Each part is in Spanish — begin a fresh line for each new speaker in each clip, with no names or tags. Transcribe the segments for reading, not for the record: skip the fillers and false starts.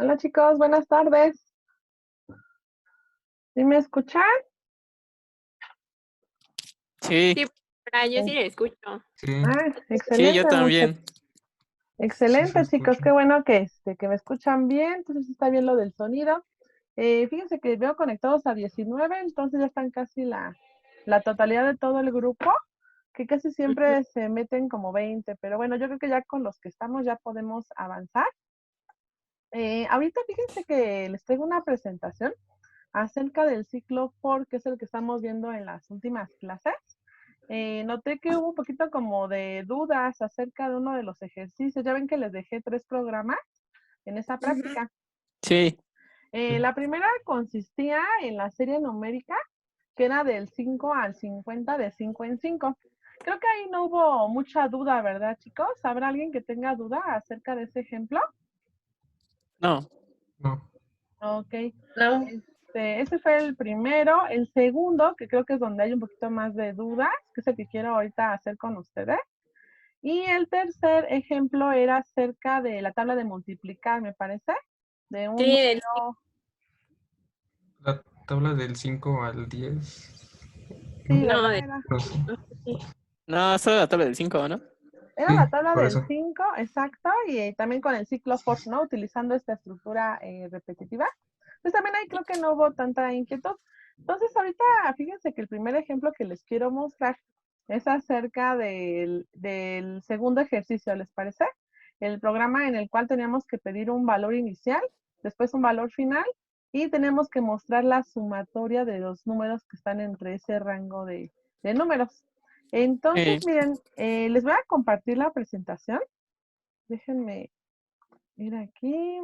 Hola chicos, buenas tardes. ¿Sí me escuchan?
Sí,
Sí, yo sí le escucho.
Sí,
Ah,
sí, yo
excelente,
también.
excelente
sí se
chicos,
escucha.
qué bueno que me escuchan bien, entonces sí está bien lo del sonido. Fíjense que veo conectados a 19, entonces ya están casi la totalidad de todo el grupo, que casi siempre se meten como 20, pero bueno, yo creo que ya con los que estamos ya podemos avanzar. Ahorita fíjense que les traigo una presentación acerca del ciclo FOR, que es el que estamos viendo en las últimas clases. Noté que hubo un poquito como de dudas acerca de uno de los ejercicios. Ya ven que les dejé 3 programas en esa práctica.
Sí,
La primera consistía en la serie numérica, que era del 5 al 50, de 5 en 5. Creo que ahí no hubo mucha duda, ¿verdad, chicos? ¿Habrá alguien que tenga duda acerca de ese ejemplo?
no.
No,
Ok.
No.
Ese fue el primero. El segundo, que creo que es donde hay un poquito más de dudas, que es el que quiero ahorita hacer con ustedes. Y el tercer ejemplo era acerca de la tabla de multiplicar, me parece, de un
Sí, del
número.
la tabla del 5 al 10.
Sí,
No,
no,
¿verdad?
de
no sé.
sí.
No, solo la tabla del 5, ¿no?
Era
Sí,
la tabla
por
del
eso.
5, exacto, y también con el ciclo for, ¿no? Utilizando esta estructura repetitiva. Entonces también ahí creo que no hubo tanta inquietud. Entonces ahorita fíjense que el primer ejemplo que les quiero mostrar es acerca del segundo ejercicio, ¿les parece? El programa en el cual teníamos que pedir un valor inicial, después un valor final, y tenemos que mostrar la sumatoria de los números que están entre ese rango de números. Entonces,
Sí.
miren, les voy a compartir la presentación. Déjenme ir aquí.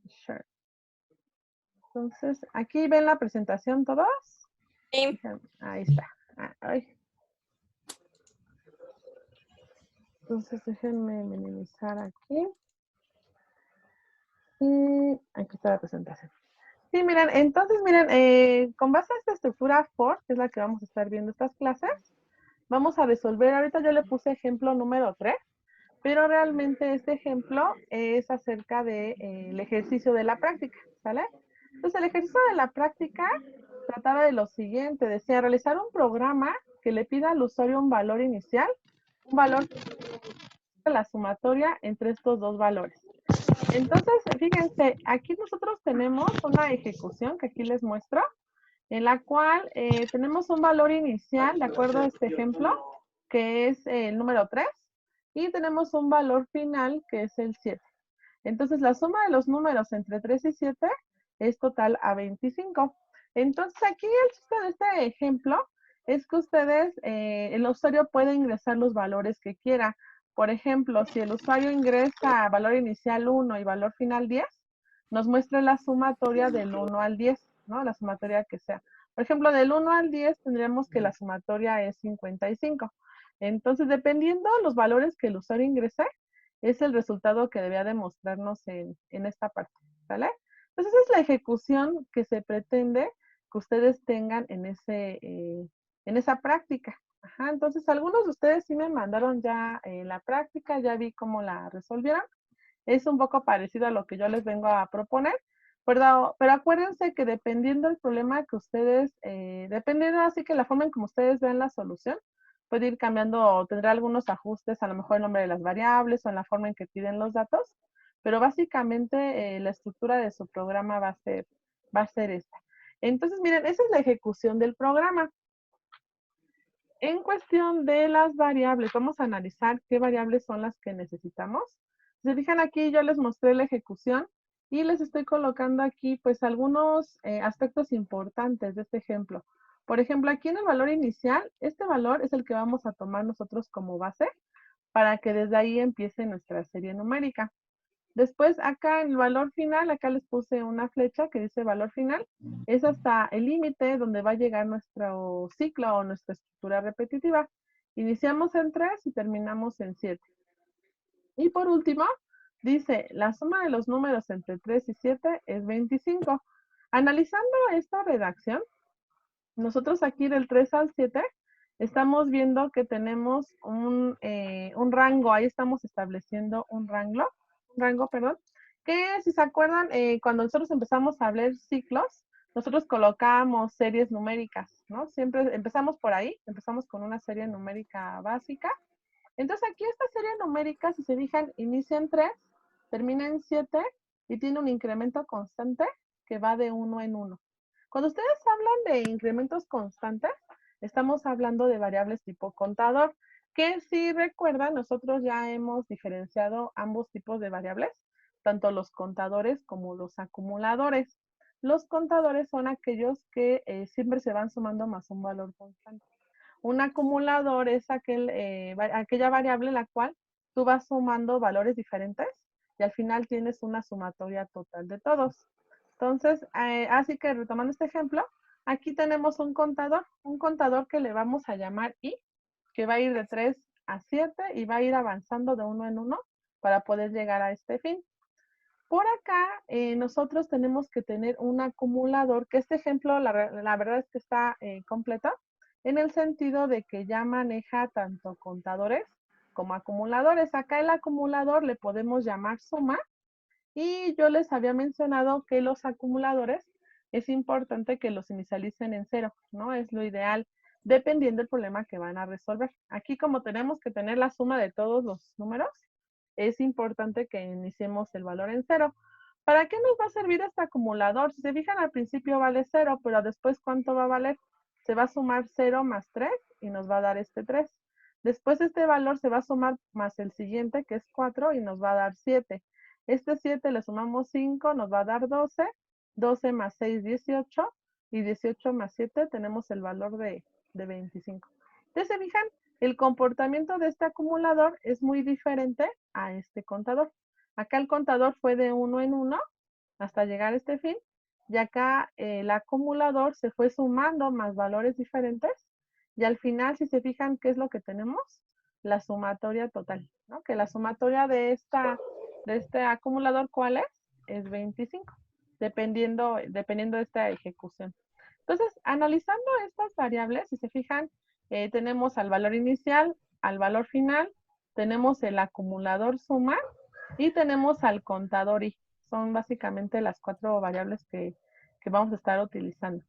Share. Entonces, aquí ven la presentación todos.
Sí.
Ahí está. Ay. Entonces, déjenme minimizar aquí. Y aquí está la presentación. Sí, miren, entonces, miren, con base a esta estructura FOR, que es la que vamos a estar viendo estas clases, vamos a resolver, ahorita yo le puse ejemplo número 3, pero realmente este ejemplo es acerca del ejercicio de la práctica, ¿sale? Entonces, el ejercicio de la práctica trataba de lo siguiente, decía realizar un programa que le pida al usuario un valor inicial, un valor de la sumatoria entre estos dos valores. Entonces, fíjense, aquí nosotros tenemos una ejecución que aquí les muestro, en la cual tenemos un valor inicial, de acuerdo a este ejemplo, que es el número 3, y tenemos un valor final, que es el 7. Entonces, la suma de los números entre 3 y 7 es total a 25. Entonces, aquí el chiste de este ejemplo es que ustedes, el usuario puede ingresar los valores que quiera. Por ejemplo, si el usuario ingresa valor inicial 1 y valor final 10, nos muestra la sumatoria del 1 al 10, ¿no? La sumatoria que sea. Por ejemplo, del 1 al 10 tendríamos que la sumatoria es 55. Entonces, dependiendo de los valores que el usuario ingrese, es el resultado que debía demostrarnos en esta parte, ¿vale? Entonces, esa es la ejecución que se pretende que ustedes tengan en esa práctica. Ajá, entonces, algunos de ustedes sí me mandaron ya la práctica, ya vi cómo la resolvieron. Es un poco parecido a lo que yo les vengo a proponer, pero acuérdense que dependiendo del problema que ustedes, dependiendo así que la forma en como ustedes vean la solución, puede ir cambiando o tendrá algunos ajustes, a lo mejor el nombre de las variables o en la forma en que piden los datos, pero básicamente la estructura de su programa va a ser esta. Entonces, miren, esa es la ejecución del programa. En cuestión de las variables, vamos a analizar qué variables son las que necesitamos. Si se fijan aquí, yo les mostré la ejecución y les estoy colocando aquí pues algunos aspectos importantes de este ejemplo. Por ejemplo, aquí en el valor inicial, este valor es el que vamos a tomar nosotros como base para que desde ahí empiece nuestra serie numérica. Después, acá en el valor final, acá les puse una flecha que dice valor final. Es hasta el límite donde va a llegar nuestro ciclo o nuestra estructura repetitiva. Iniciamos en 3 y terminamos en 7. Y por último, dice, la suma de los números entre 3 y 7 es 25. Analizando esta redacción, nosotros aquí del 3 al 7 estamos viendo que tenemos un rango, ahí estamos estableciendo un rango, perdón. que si se acuerdan, cuando nosotros empezamos a hablar ciclos, nosotros colocábamos series numéricas, ¿no? Siempre empezamos por ahí, empezamos con una serie numérica básica. Entonces aquí esta serie numérica, si se fijan, inicia en 3, termina en 7 y tiene un incremento constante que va de 1 en 1. Cuando ustedes hablan de incrementos constantes, estamos hablando de variables tipo contador, que si recuerdan, nosotros ya hemos diferenciado ambos tipos de variables, tanto los contadores como los acumuladores. Los contadores son aquellos que siempre se van sumando más un valor constante. Un acumulador es aquella variable en la cual tú vas sumando valores diferentes y al final tienes una sumatoria total de todos. Entonces, así que retomando este ejemplo, aquí tenemos un contador que le vamos a llamar I, que va a ir de 3 a 7 y va a ir avanzando de 1 en 1 para poder llegar a este fin. Por acá, nosotros tenemos que tener un acumulador, que este ejemplo, la verdad es que está completo, en el sentido de que ya maneja tanto contadores como acumuladores. Acá el acumulador le podemos llamar suma, y yo les había mencionado que los acumuladores es importante que los inicialicen en 0, ¿no? Es lo ideal, dependiendo del problema que van a resolver. Aquí, como tenemos que tener la suma de todos los números, es importante que iniciemos el valor en 0. ¿Para qué nos va a servir este acumulador? Si se fijan, al principio vale 0, pero después, ¿cuánto va a valer? Se va a sumar 0 más 3 y nos va a dar este 3. Después este valor se va a sumar más el siguiente, que es 4, y nos va a dar 7. Este 7 le sumamos 5, nos va a dar 12. 12 más 6, 18. Y 18 más 7 tenemos el valor de 25. Entonces, se fijan, el comportamiento de este acumulador es muy diferente a este contador. Acá el contador fue de 1 en 1 hasta llegar a este fin. Y acá el acumulador se fue sumando más valores diferentes. Y al final, si se fijan, ¿qué es lo que tenemos? La sumatoria total, ¿no? Que la sumatoria de este acumulador, ¿cuál es? Es 25, dependiendo de esta ejecución. Entonces, analizando estas variables, si se fijan, tenemos al valor inicial, al valor final, tenemos el acumulador suma y tenemos al contador I. Son básicamente las 4 variables que vamos a estar utilizando.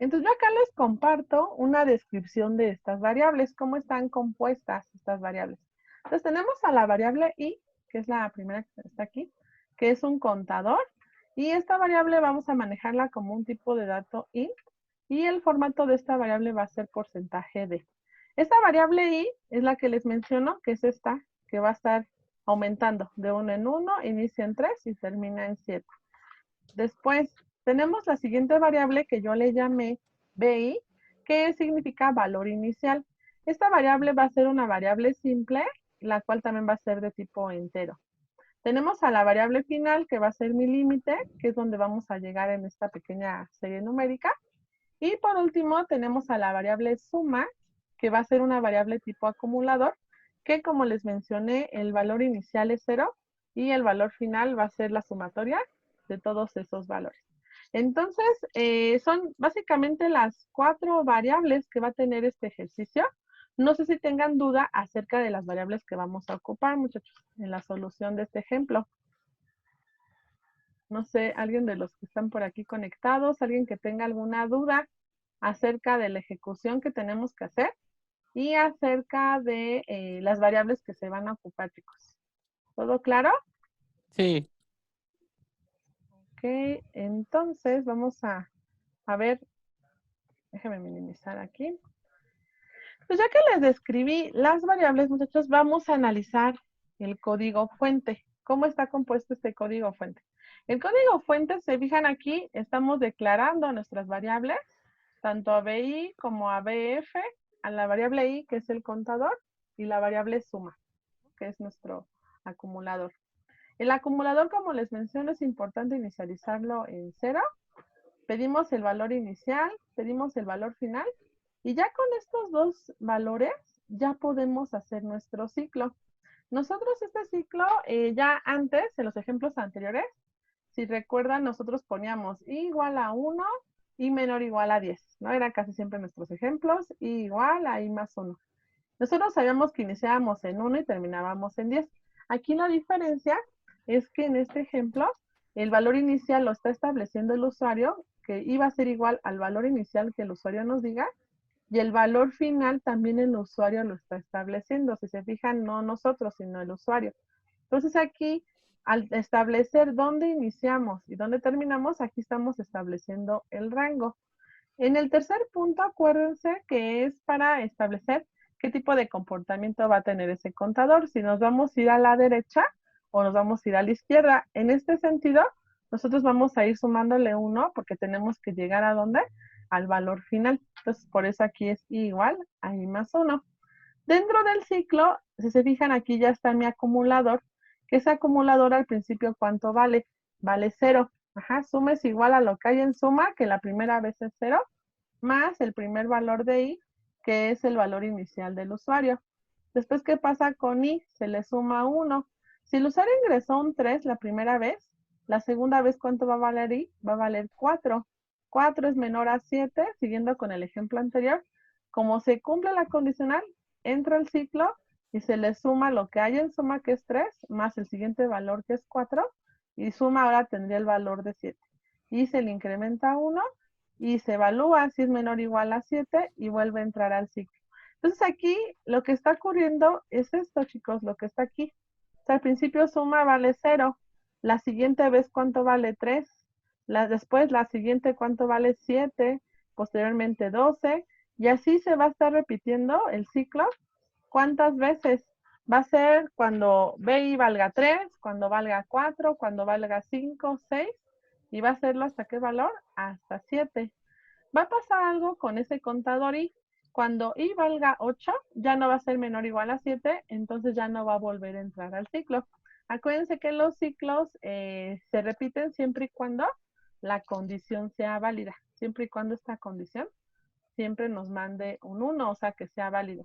Entonces, yo acá les comparto una descripción de estas variables, cómo están compuestas estas variables. Entonces, tenemos a la variable I, que es la primera que está aquí, que es un contador, y esta variable vamos a manejarla como un tipo de dato int, y el formato de esta variable va a ser porcentaje de. Esta variable I es la que les menciono, que es esta, que va a estar aumentando de 1 en 1, inicia en 3 y termina en 7. Después, tenemos la siguiente variable que yo le llamé BI, que significa valor inicial. Esta variable va a ser una variable simple, la cual también va a ser de tipo entero. Tenemos a la variable final, que va a ser mi límite, que es donde vamos a llegar en esta pequeña serie numérica. Y por último, tenemos a la variable suma, que va a ser una variable tipo acumulador, que como les mencioné, el valor inicial es 0 y el valor final va a ser la sumatoria de todos esos valores. Entonces, son básicamente las 4 variables que va a tener este ejercicio. No sé si tengan duda acerca de las variables que vamos a ocupar, muchachos, en la solución de este ejemplo. No sé, alguien de los que están por aquí conectados, alguien que tenga alguna duda acerca de la ejecución que tenemos que hacer y acerca de las variables que se van a ocupar, chicos. ¿Todo claro?
Sí.
Ok, entonces vamos a ver, déjenme minimizar aquí. Pues ya que les describí las variables, muchachos, vamos a analizar el código fuente. ¿Cómo está compuesto este código fuente? El código fuente, se fijan aquí, estamos declarando nuestras variables, tanto a BI como a BF, a la variable I, que es el contador, y la variable suma, que es nuestro acumulador. El acumulador, como les menciono, es importante inicializarlo en 0. Pedimos el valor inicial, pedimos el valor final, y ya con estos dos valores ya podemos hacer nuestro ciclo. Nosotros este ciclo, ya antes, en los ejemplos anteriores, si recuerdan, nosotros poníamos I igual a 1 y menor o igual a 10, ¿no? Eran casi siempre nuestros ejemplos, I igual a I más 1. Nosotros sabíamos que iniciábamos en 1 y terminábamos en 10. Aquí la diferencia es que en este ejemplo, el valor inicial lo está estableciendo el usuario, que iba a ser igual al valor inicial que el usuario nos diga, y el valor final también el usuario lo está estableciendo. Si se fijan, no nosotros, sino el usuario. Entonces aquí, al establecer dónde iniciamos y dónde terminamos, aquí estamos estableciendo el rango. En el tercer punto, acuérdense que es para establecer qué tipo de comportamiento va a tener ese contador, si nos vamos a ir a la derecha o nos vamos a ir a la izquierda. En este sentido, nosotros vamos a ir sumándole 1 porque tenemos que llegar a ¿dónde? Al valor final. Entonces, por eso aquí es I igual a I más 1. Dentro del ciclo, si se fijan, aquí ya está mi acumulador, que ese acumulador al principio, ¿cuánto vale? Vale 0. Ajá, suma es igual a lo que hay en suma, que la primera vez es 0, más el primer valor de I, que es el valor inicial del usuario. Después, ¿qué pasa con I? Se le suma 1. Si el usuario ingresó un 3 la primera vez, la segunda vez, ¿cuánto va a valer I? Va a valer 4. 4 es menor a 7, siguiendo con el ejemplo anterior. Como se cumple la condicional, entra el ciclo y se le suma lo que hay en suma, que es 3, más el siguiente valor, que es 4, y suma ahora tendría el valor de 7. Y se le incrementa 1 y se evalúa si es menor o igual a 7 y vuelve a entrar al ciclo. Entonces aquí lo que está ocurriendo es esto, chicos, lo que está aquí. O sea, al principio suma vale 0, la siguiente vez ¿cuánto vale? 3, después la siguiente ¿cuánto vale? 7, posteriormente 12, y así se va a estar repitiendo el ciclo. ¿Cuántas veces? Va a ser cuando BI valga 3, cuando valga 4, cuando valga 5, 6, y va a hacerlo hasta qué valor? Hasta 7. Va a pasar algo con ese contador I. Cuando I valga 8, ya no va a ser menor o igual a 7, entonces ya no va a volver a entrar al ciclo. Acuérdense que los ciclos se repiten siempre y cuando la condición sea válida. Siempre y cuando esta condición siempre nos mande un 1, o sea que sea válido.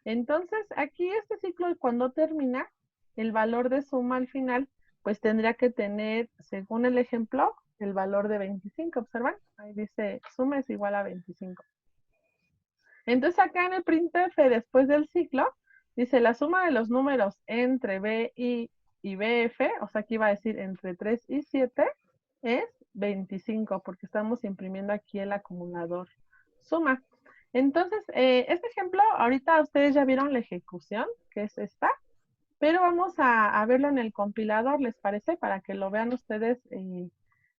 Entonces, aquí este ciclo, cuando termina, el valor de suma al final, pues tendría que tener, según el ejemplo, el valor de 25. ¿Observan? Ahí dice, suma es igual a 25. Entonces, acá en el printf, después del ciclo, dice la suma de los números entre BI y BF, o sea, aquí va a decir entre 3 y 7, es 25, porque estamos imprimiendo aquí el acumulador suma. Entonces, este ejemplo, ahorita ustedes ya vieron la ejecución, que es esta, pero vamos a verlo en el compilador, ¿les parece? Para que lo vean ustedes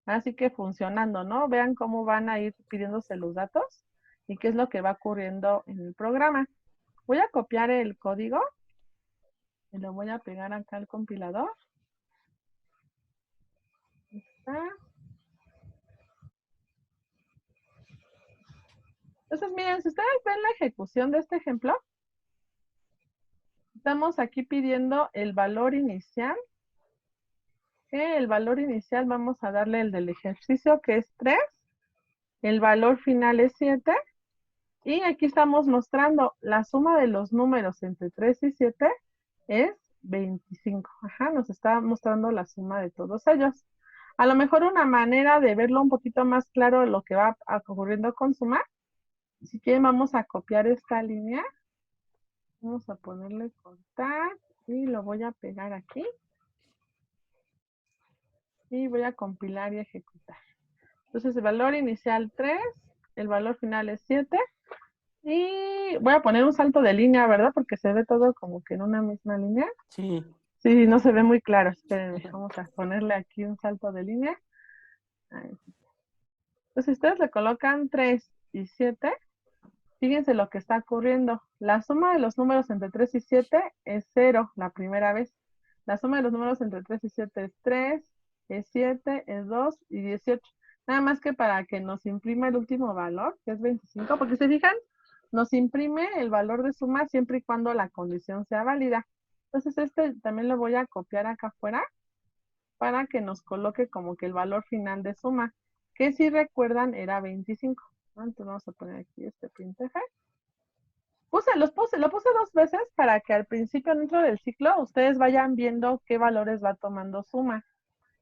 así que funcionando, ¿no? Vean cómo van a ir pidiéndose los datos y qué es lo que va ocurriendo en el programa. Voy a copiar el código y lo voy a pegar acá al compilador. Ahí está. Entonces, miren, si ustedes ven la ejecución de este ejemplo, estamos aquí pidiendo el valor inicial. El valor inicial vamos a darle el del ejercicio, que es 3. El valor final es 7. Y aquí estamos mostrando la suma de los números entre 3 y 7 es 25. Ajá, nos está mostrando la suma de todos ellos. A lo mejor una manera de verlo un poquito más claro de lo que va ocurriendo con suma. Si quieren, vamos a copiar esta línea. Vamos a ponerle cortar y lo voy a pegar aquí. Y voy a compilar y ejecutar. Entonces el valor inicial 3, el valor final es 7. Y voy a poner un salto de línea, ¿verdad? Porque se ve todo como que en una misma línea.
Sí.
Sí, no se ve muy claro. Espérenme, vamos a ponerle aquí un salto de línea. Ahí. Entonces ustedes le colocan 3 y 7. Fíjense lo que está ocurriendo. La suma de los números entre 3 y 7 es 0 la primera vez. La suma de los números entre 3 y 7 es 3, es 7, es 2 y 18. Nada más que para que nos imprima el último valor, que es 25, porque se fijan, nos imprime el valor de suma siempre y cuando la condición sea válida. Entonces este también lo voy a copiar acá afuera para que nos coloque como que el valor final de suma, que si recuerdan era 25. Entonces vamos a poner aquí este printf. Lo puse 2 veces para que al principio dentro del ciclo ustedes vayan viendo qué valores va tomando suma.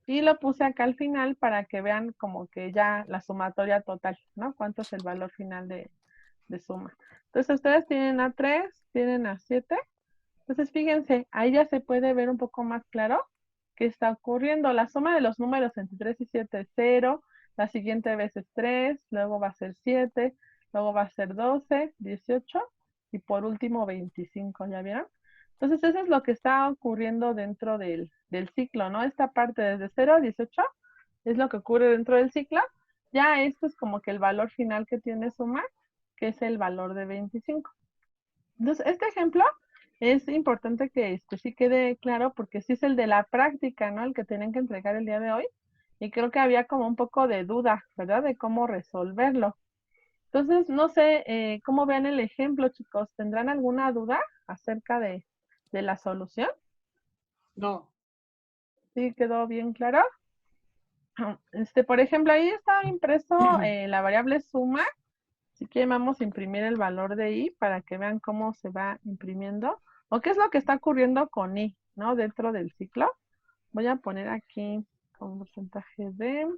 Y lo puse acá al final para que vean como que ya la sumatoria total, ¿no? ¿Cuánto es el valor final de suma? Entonces ustedes tienen a 3, tienen a 7. Entonces fíjense, ahí ya se puede ver un poco más claro ¿Qué está ocurriendo? La suma de los números entre 3 y 7 es 0, la siguiente vez es 3, luego va a ser 7, luego va a ser 12, 18 y por último 25, ¿ya vieron? Entonces eso es lo que está ocurriendo dentro del ciclo, ¿no? Esta parte desde 0 a 18 es lo que ocurre dentro del ciclo. Ya esto es como que el valor final que tiene sumar, que es el valor de 25. Entonces, este ejemplo es importante que sí quede claro porque sí es el de la práctica, ¿no? El que tienen que entregar el día de hoy. Y creo que había como un poco de duda, ¿verdad? De cómo resolverlo. Entonces, no sé cómo vean el ejemplo, chicos. ¿Tendrán alguna duda acerca de la solución?
No.
¿Sí quedó bien claro? Por ejemplo, ahí está impreso la variable suma. Así que vamos a imprimir el valor de i para que vean cómo se va imprimiendo o qué es lo que está ocurriendo con i, ¿no? Dentro del ciclo. Voy a poner aquí como porcentaje de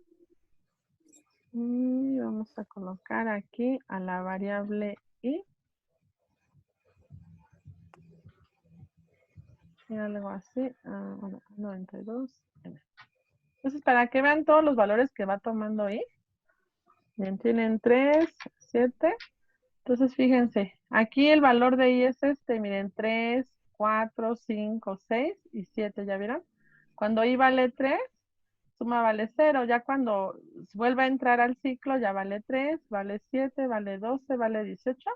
y vamos a colocar aquí a la variable i. Y algo así, bueno, 92. Entonces, para que vean todos los valores que va tomando i. Bien, tienen 3, 7. Entonces, fíjense, aquí el valor de i es miren, 3, 4, 5, 6 y 7, ¿ya vieron? Cuando i vale 3, suma vale 0, ya cuando vuelve a entrar al ciclo ya vale 3, vale 7, vale 12, vale 18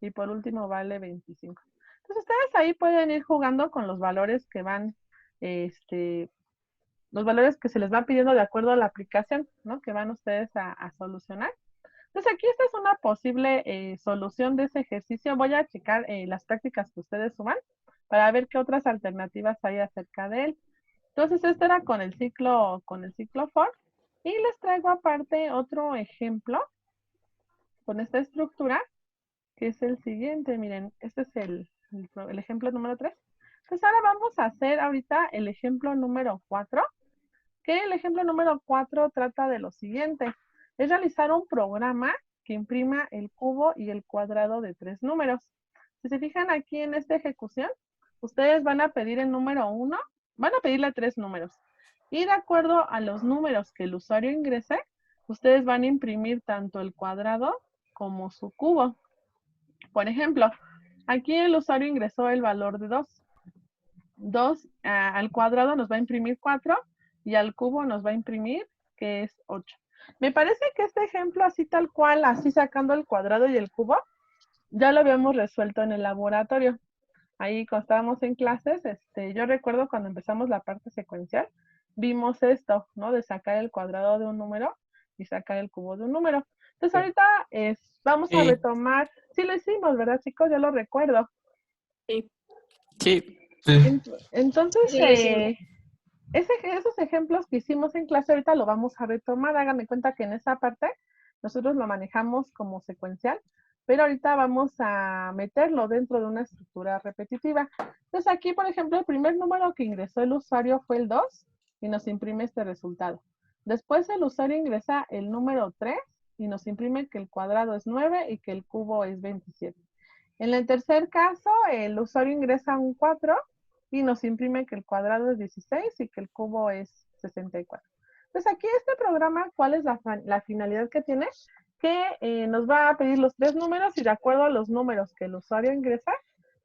y por último vale 25. Entonces, ustedes ahí pueden ir jugando con los valores que van, los valores que se les va pidiendo de acuerdo a la aplicación, ¿no? Que van ustedes a solucionar. Entonces aquí esta es una posible solución de ese ejercicio. Voy a checar las prácticas que ustedes suman para ver qué otras alternativas hay acerca de él. Entonces este era con el ciclo for. Y les traigo aparte otro ejemplo con esta estructura, que es el siguiente. Miren, este es el ejemplo número 3. Entonces ahora vamos a hacer ahorita el ejemplo número 4, que el ejemplo número 4 trata de lo siguiente. Es realizar un programa que imprima el cubo y el cuadrado de 3 números. Si se fijan aquí en esta ejecución, ustedes van a pedir el número 1, van a pedirle 3 números. Y de acuerdo a los números que el usuario ingrese, ustedes van a imprimir tanto el cuadrado como su cubo. Por ejemplo, aquí el usuario ingresó el valor de 2. 2 al cuadrado nos va a imprimir 4 y al cubo nos va a imprimir, que es 8. Me parece que este ejemplo así tal cual, así sacando el cuadrado y el cubo, ya lo habíamos resuelto en el laboratorio. Ahí cuando estábamos en clases, yo recuerdo cuando empezamos la parte secuencial, vimos esto, ¿no? De sacar el cuadrado de un número y sacar el cubo de un número. Entonces ahorita vamos a
Sí.
retomar, sí lo hicimos, ¿verdad, chicos? Yo lo recuerdo.
Sí.
Sí.
Sí.
Entonces,
Sí, lo hicimos.
esos ejemplos que hicimos en clase ahorita lo vamos a retomar. Háganme cuenta que en esa parte nosotros lo manejamos como secuencial, pero ahorita vamos a meterlo dentro de una estructura repetitiva. Entonces aquí, por ejemplo, el primer número que ingresó el usuario fue el 2 y nos imprime este resultado. Después el usuario ingresa el número 3 y nos imprime que el cuadrado es 9 y que el cubo es 27. En el tercer caso, el usuario ingresa un 4 y nos imprime que el cuadrado es 16 y que el cubo es 64. Entonces aquí este programa, ¿cuál es la finalidad que tiene? Que nos va a pedir los 3 números y de acuerdo a los números que el usuario ingresa,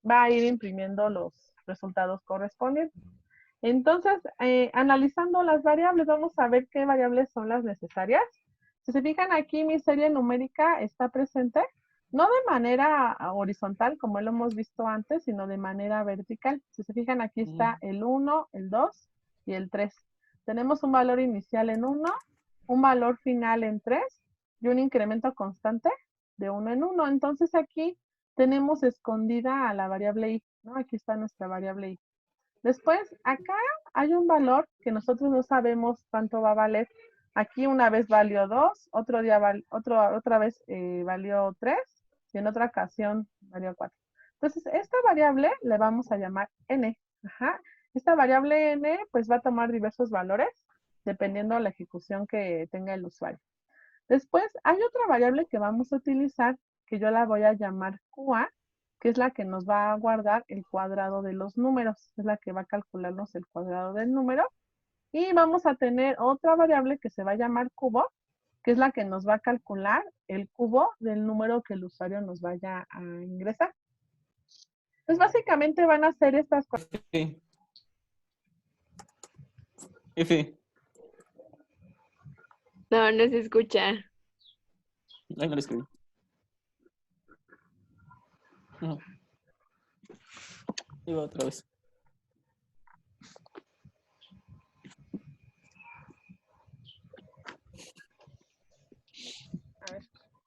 va a ir imprimiendo los resultados correspondientes. Entonces, analizando las variables, vamos a ver qué variables son las necesarias. Si se fijan aquí, mi serie numérica está presente, no de manera horizontal, como lo hemos visto antes, sino de manera vertical. Si se fijan, aquí está el 1, el 2 y el 3. Tenemos un valor inicial en 1, un valor final en 3 y un incremento constante de 1 en 1. Entonces aquí tenemos escondida a la variable i, ¿no? Aquí está nuestra variable i. Después, acá hay un valor que nosotros no sabemos cuánto va a valer. Aquí una vez valió 2, otra vez valió 3 y en otra ocasión valió 4. Entonces, esta variable le vamos a llamar n. Ajá. Esta variable n pues va a tomar diversos valores dependiendo de la ejecución que tenga el usuario. Después, hay otra variable que vamos a utilizar que yo la voy a llamar QA, que es la que nos va a guardar el cuadrado de los números. Es la que va a calcularnos el cuadrado del número Y vamos a tener otra variable que se va a llamar cubo, que es la que nos va a calcular el cubo del número que el usuario nos vaya a ingresar. Entonces, básicamente van a ser estas cosas.
Sí. F.
No, no se escucha.
Ahí no lo escribí. No. Iba otra vez.
A ver.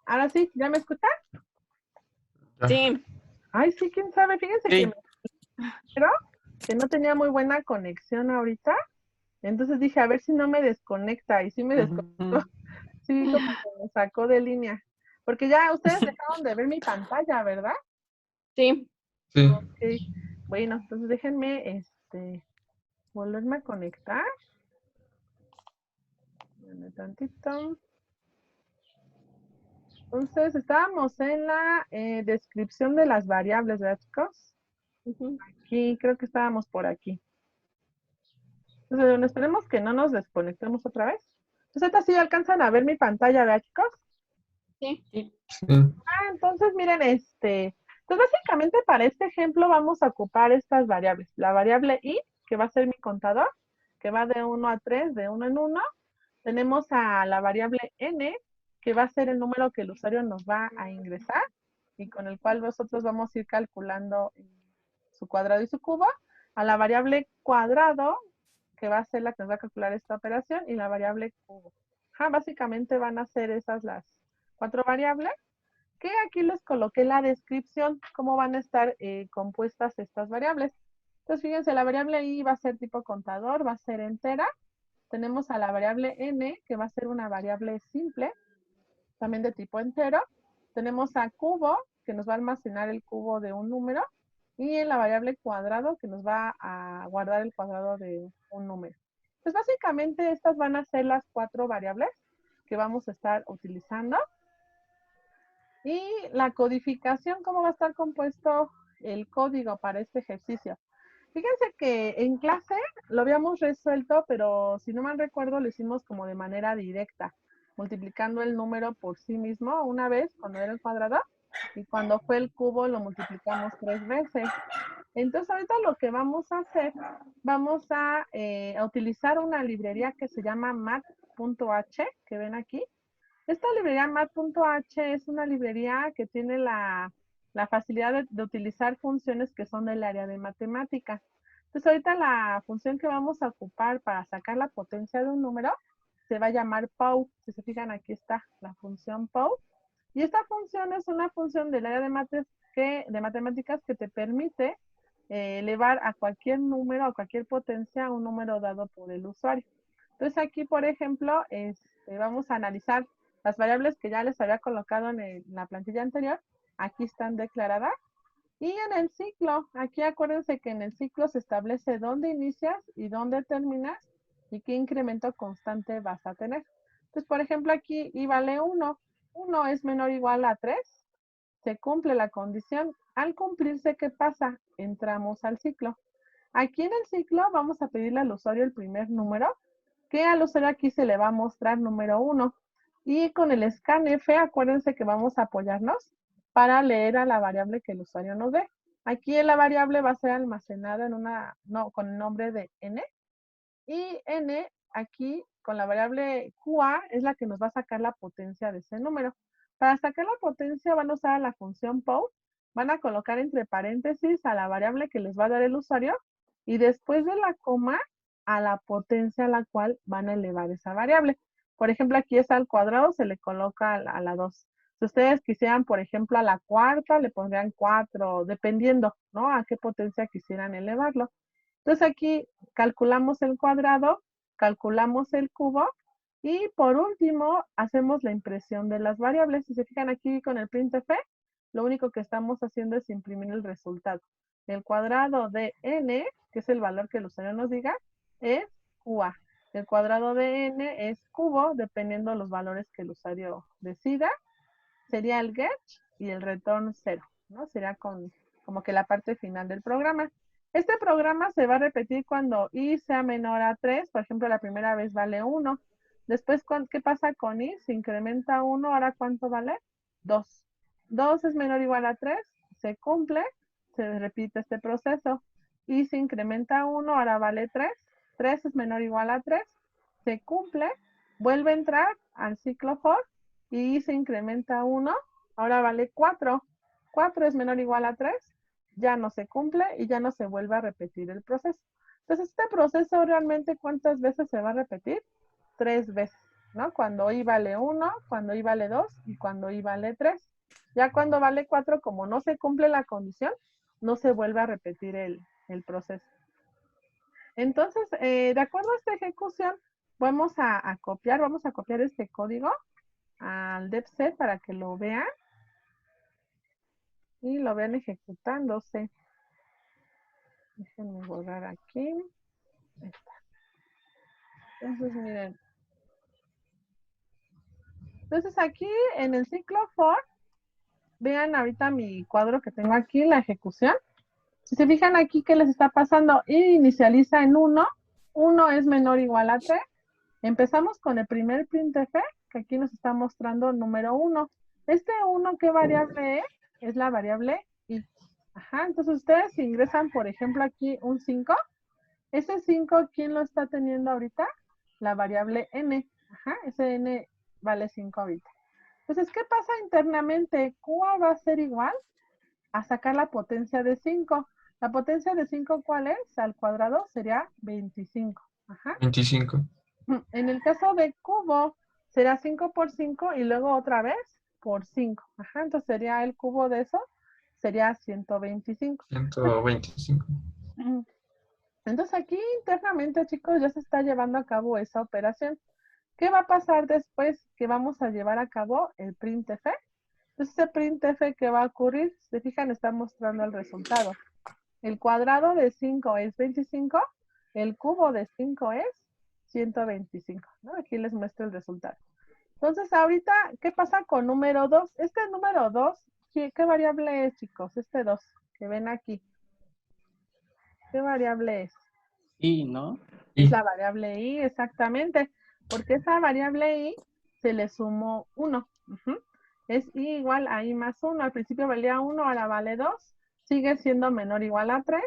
Ahora sí, ¿ya me escuchan?
Ya.
Sí.
Ay, sí, quién sabe. Fíjense
Sí.
que no tenía muy buena conexión ahorita. Entonces dije, a ver si no me desconecta. Y sí me desconectó.
Ujú.
Sí, como que me sacó de línea. Porque ya ustedes dejaron de ver mi pantalla, ¿verdad?
Sí.
Sí.
Ok. Bueno, entonces déjenme volverme a conectar. Dame tantito. Entonces, estábamos en la descripción de las variables, ¿verdad, chicos?
Ujú.
Aquí, creo que estábamos por aquí. Entonces, bueno, esperemos que no nos desconectemos otra vez. Entonces, ahorita sí alcanzan a ver mi pantalla, ¿verdad, chicos?
Sí.
Sí.
Sí.
Entonces, miren, pues básicamente para este ejemplo vamos a ocupar estas variables. La variable i, que va a ser mi contador, que va de 1 a 3, de 1 en 1. Tenemos a la variable n, que va a ser el número que el usuario nos va a ingresar y con el cual nosotros vamos a ir calculando su cuadrado y su cubo. A la variable cuadrado, que va a ser la que nos va a calcular esta operación, y la variable cubo. Básicamente van a ser esas las 4 variables, que aquí les coloqué la descripción, cómo van a estar compuestas estas variables. Entonces, fíjense, la variable i va a ser tipo contador, va a ser entera. Tenemos a la variable n, que va a ser una variable simple, también de tipo entero. Tenemos a cubo, que nos va a almacenar el cubo de un número. Y en la variable cuadrado, que nos va a guardar el cuadrado de un número. Pues básicamente estas van a ser las 4 variables que vamos a estar utilizando. Y la codificación, ¿cómo va a estar compuesto el código para este ejercicio? Fíjense que en clase lo habíamos resuelto, pero si no mal recuerdo, lo hicimos como de manera directa, multiplicando el número por sí mismo una vez cuando era el cuadrado, y cuando fue el cubo lo multiplicamos 3 veces. Entonces ahorita lo que vamos a hacer, vamos a utilizar una librería que se llama mat.h, que ven aquí. Esta librería mat.h es una librería que tiene la facilidad de utilizar funciones que son del área de matemática. Entonces ahorita la función que vamos a ocupar para sacar la potencia de un número se va a llamar POW. Si se fijan, aquí está la función POW. Y esta función es una función del área de matemáticas que te permite elevar a cualquier número, a cualquier potencia, un número dado por el usuario. Entonces aquí, por ejemplo, vamos a analizar las variables que ya les había colocado en la plantilla anterior. Aquí están declaradas. Y en el ciclo, aquí acuérdense que en el ciclo se establece dónde inicias y dónde terminas y qué incremento constante vas a tener. Entonces, por ejemplo, aquí y vale 1. 1 es menor o igual a 3. Se cumple la condición. Al cumplirse, ¿qué pasa? Entramos al ciclo. Aquí en el ciclo vamos a pedirle al usuario el primer número, que al usuario aquí se le va a mostrar número 1. Y con el scanf, acuérdense que vamos a apoyarnos para leer a la variable que el usuario nos dé. Aquí la variable va a ser almacenada en con el nombre de n. Y n aquí con la variable QA es la que nos va a sacar la potencia de ese número. Para sacar la potencia van a usar la función POW, van a colocar entre paréntesis a la variable que les va a dar el usuario y después de la coma a la potencia a la cual van a elevar esa variable. Por ejemplo, aquí es al cuadrado, se le coloca a la 2. Si ustedes quisieran, por ejemplo, a la cuarta, le pondrían 4, dependiendo, ¿no? A qué potencia quisieran elevarlo. Entonces aquí calculamos el cuadrado, calculamos el cubo y por último hacemos la impresión de las variables. Si se fijan aquí con el printf, lo único que estamos haciendo es imprimir el resultado. El cuadrado de n, que es el valor que el usuario nos diga, es QA. El cuadrado de n es cubo, dependiendo de los valores que el usuario decida. Sería el get y el return 0, ¿no? Sería como que la parte final del programa. Este programa se va a repetir cuando i sea menor a 3. Por ejemplo, la primera vez vale 1. Después, ¿qué pasa con i? Se incrementa 1. Ahora, ¿cuánto vale? 2. 2 es menor o igual a 3. Se cumple. Se repite este proceso. I se incrementa 1. Ahora vale 3. 3 es menor o igual a 3. Se cumple. Vuelve a entrar al ciclo for. Y i se incrementa 1. Ahora vale 4. 4 es menor o igual a 3. Ya no se cumple y ya no se vuelve a repetir el proceso. Entonces, este proceso realmente, ¿cuántas veces se va a repetir? 3 veces, ¿no? Cuando i vale 1, cuando i vale 2 y cuando i vale 3. Ya cuando vale 4, como no se cumple la condición, no se vuelve a repetir el proceso. Entonces, de acuerdo a esta ejecución, vamos a copiar este código al DevC para que lo vean y lo vean ejecutándose. Déjenme borrar aquí. Ahí está. Entonces, miren. Entonces, aquí en el ciclo for, vean ahorita mi cuadro que tengo aquí, la ejecución. Si se fijan aquí, ¿qué les está pasando? I inicializa en 1. 1 es menor o igual a 3. Empezamos con el primer printf, que aquí nos está mostrando el número 1. Este 1, ¿qué variable es? Es la variable i. Ajá, entonces ustedes ingresan, por ejemplo, aquí un 5. Ese 5, ¿quién lo está teniendo ahorita? La variable n. Ajá, ese n vale 5 ahorita. Entonces, ¿qué pasa internamente? Q va a ser igual a sacar la potencia de 5. La potencia de 5, ¿cuál es? Al cuadrado sería 25. Ajá.
25.
En el caso de cubo, será 5 por 5 y luego otra vez por 5. Ajá, entonces sería el cubo de eso, sería 125.
125.
Entonces aquí internamente, chicos, ya se está llevando a cabo esa operación. ¿Qué va a pasar después que vamos a llevar a cabo el printf? Entonces ese printf que va a ocurrir, si se fijan, está mostrando el resultado. El cuadrado de 5 es 25, el cubo de 5 es 125, ¿no? Aquí les muestro el resultado. Entonces ahorita, ¿qué pasa con número 2? Este número 2, ¿qué variable es, chicos? Este 2 que ven aquí. ¿Qué variable es?
Y, ¿no?
Es la variable i, exactamente, porque esa variable i se le sumó 1. Es i igual a i más 1. Al principio valía 1, ahora vale 2. Sigue siendo menor o igual a 3.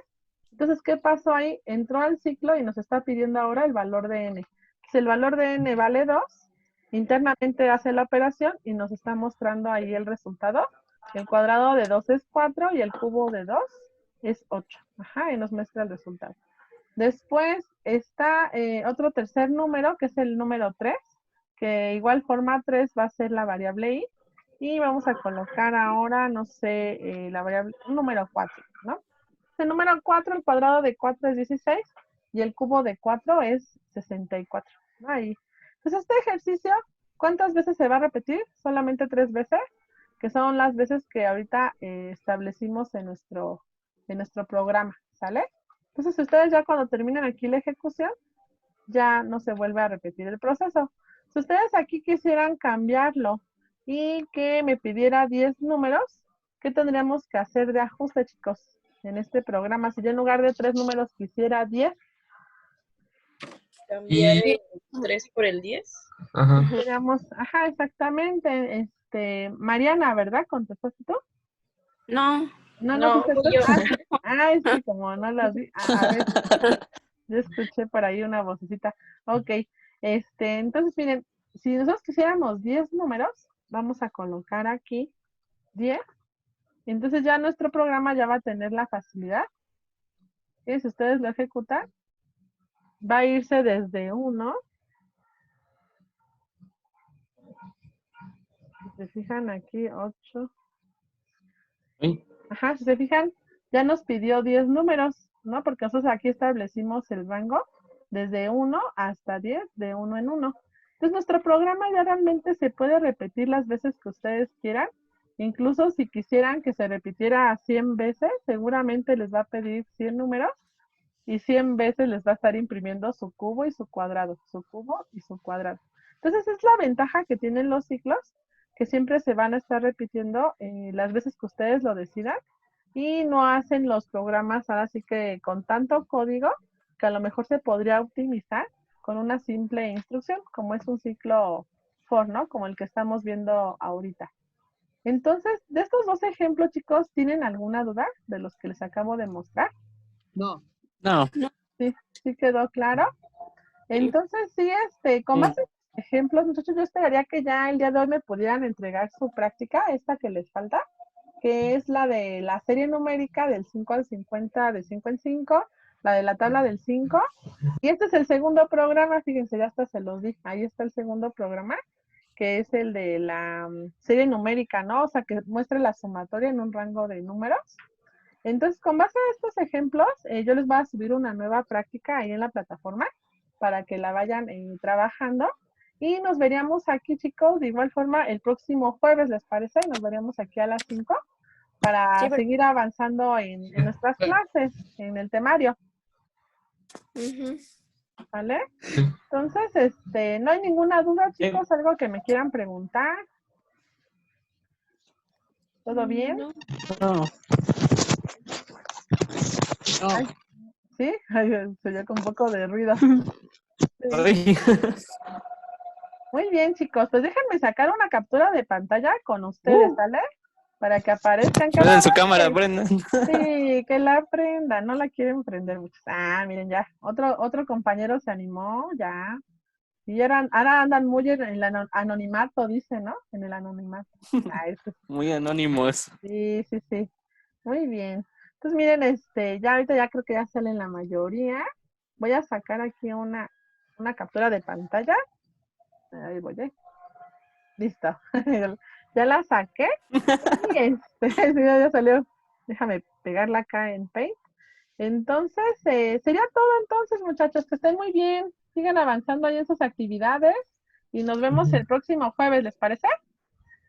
Entonces, ¿qué pasó ahí? Entró al ciclo y nos está pidiendo ahora el valor de n. Si el valor de n vale 2, internamente hace la operación y nos está mostrando ahí el resultado. El cuadrado de 2 es 4 y el cubo de 2 es 8. Ajá, y nos muestra el resultado. Después está otro tercer número, que es el número 3, que igual forma 3 va a ser la variable i. Y vamos a colocar ahora, no sé, la variable número 4, ¿no? El número 4, el cuadrado de 4 es 16 y el cubo de 4 es 64. Ahí. Entonces este ejercicio, ¿cuántas veces se va a repetir? Solamente 3 veces, que son las veces que ahorita establecimos en nuestro programa, ¿sale? Entonces ustedes ya cuando terminen aquí la ejecución, ya no se vuelve a repetir el proceso. Si ustedes aquí quisieran cambiarlo y que me pidiera 10 números, ¿qué tendríamos que hacer de ajuste, chicos? En este programa, si yo en lugar de 3 números quisiera 10,
Cambiar
Y-
el 3 por el 10.
Ajá.
digamos, ajá, exactamente, Mariana, ¿verdad? ¿Contestaste tú?
No,
No,
No,
fuiste tú.
yo.
Es que como no las vi, a ver, yo escuché por ahí una vocecita. Ok, entonces miren, si nosotros quisiéramos 10 números, vamos a colocar aquí 10. Entonces ya nuestro programa ya va a tener la facilidad. Y si ustedes lo ejecutan, va a irse desde 1. Si se fijan aquí, 8.
Sí.
Ajá, si se fijan, ya nos pidió 10 números, ¿no? Porque nosotros aquí establecimos el rango desde 1 hasta 10, de 1 en 1. Entonces, nuestro programa ya realmente se puede repetir las veces que ustedes quieran. Incluso si quisieran que se repitiera 100 veces, seguramente les va a pedir 100 números y 100 veces les va a estar imprimiendo su cubo y su cuadrado, su cubo y su cuadrado. Entonces, es la ventaja que tienen los ciclos, que siempre se van a estar repitiendo las veces que ustedes lo decidan. y no hacen los programas ahora sí que con tanto código que a lo mejor se podría optimizar con una simple instrucción, como es un ciclo for, ¿no? Como el que estamos viendo ahorita. Entonces, de estos dos ejemplos, chicos, ¿tienen alguna duda de los que les acabo de mostrar?
No.
Sí, sí quedó claro. Entonces, sí, con
Sí.
base en ejemplos, muchachos, yo esperaría que ya el día de hoy me pudieran entregar su práctica, esta que les falta, que es la de la serie numérica del 5 al 50, de 5 en 5, la de la tabla del 5. Y este es el segundo programa, fíjense, ya hasta se los di. Ahí está el segundo programa, que es el de la serie numérica, ¿no? O sea, que muestre la sumatoria en un rango de números. Entonces, con base a estos ejemplos, yo les voy a subir una nueva práctica ahí en la plataforma para que la vayan trabajando. Y nos veríamos aquí, chicos, de igual forma el próximo jueves, ¿les parece? Nos veríamos aquí a las 5 para
Sí,
seguir avanzando en nuestras clases, en el temario,
Ujú.
¿vale? Entonces, no hay ninguna duda, chicos, algo que me quieran preguntar. ¿Todo bien?
No.
No. No.
Ay, ¿sí? Ay, se oye con un poco de ruido. Sí.
Ay.
Muy bien, chicos, pues déjenme sacar una captura de pantalla con ustedes, ¿sale? Para que aparezcan cada
Prendan su
vez
cámara,
que...
prendan.
Sí, que la aprendan, no la quieren prender muchos. Ah, miren ya, otro compañero se animó, ya. Y ahora andan muy en el anonimato, dice, ¿no? En el anonimato. Ah, eso
Muy anónimos.
sí, sí, sí. Muy bien. Entonces, miren, ya ahorita ya creo que ya salen la mayoría. Voy a sacar aquí una captura de pantalla. Ahí voy, listo. Ya la saqué. Y sí, ya salió. Déjame pegarla acá en Paint. Entonces, sería todo entonces, muchachos. Que estén muy bien. Sigan avanzando ahí en sus actividades. Y nos vemos el próximo jueves, ¿les parece?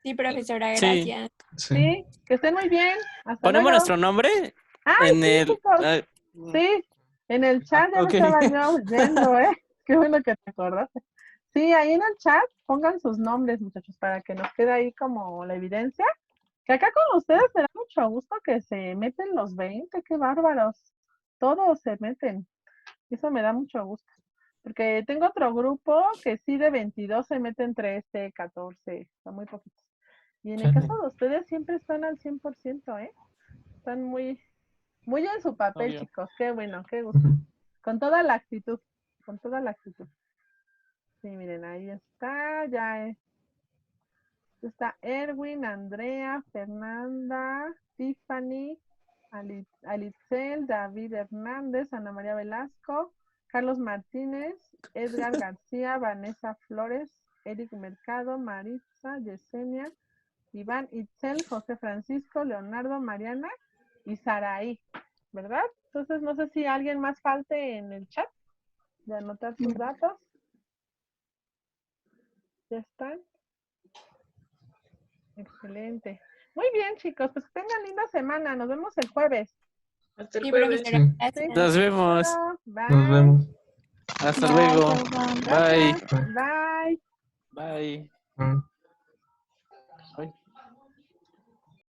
Sí, profesora,
Sí.
gracias.
Sí, que estén muy bien. Hasta
¿Ponemos
luego.
nuestro nombre
Ay,
en
sí,
el...
chicos. Sí, en el chat ya lo
Ok.
estaba yo oyendo, ¿eh? Qué bueno que te acordaste. Sí, ahí en el chat pongan sus nombres, muchachos, para que nos quede ahí como la evidencia. Que acá con ustedes me da mucho gusto que se meten los 20, qué bárbaros. Todos se meten. Eso me da mucho gusto. Porque tengo otro grupo que sí de 22 se meten 13, 14, son muy poquitos. Y en el caso de ustedes siempre están al 100%, ¿eh? Están muy en su papel,
Obvio.
chicos. Qué bueno, qué gusto. Con toda la actitud, con toda la actitud. Sí, miren, ahí está, está Erwin, Andrea, Fernanda, Tiffany, Alitzel, David Hernández, Ana María Velasco, Carlos Martínez, Edgar García, Vanessa Flores, Eric Mercado, Maritza, Yesenia, Iván Itzel, José Francisco, Leonardo, Mariana y Saraí, ¿verdad? Entonces no sé si alguien más falte en el chat de anotar sus datos. ¿Ya están? Excelente. Muy bien, chicos, pues que tengan linda semana. Nos vemos el jueves.
Hasta el
Sí,
jueves.
profesora,
Sí,
gracias.
Nos vemos.
bueno,
Nos
bye.
vemos.
Hasta
Bye,
luego.
perdón.
Bye.
Gracias. Bye.
Bye.
Mm.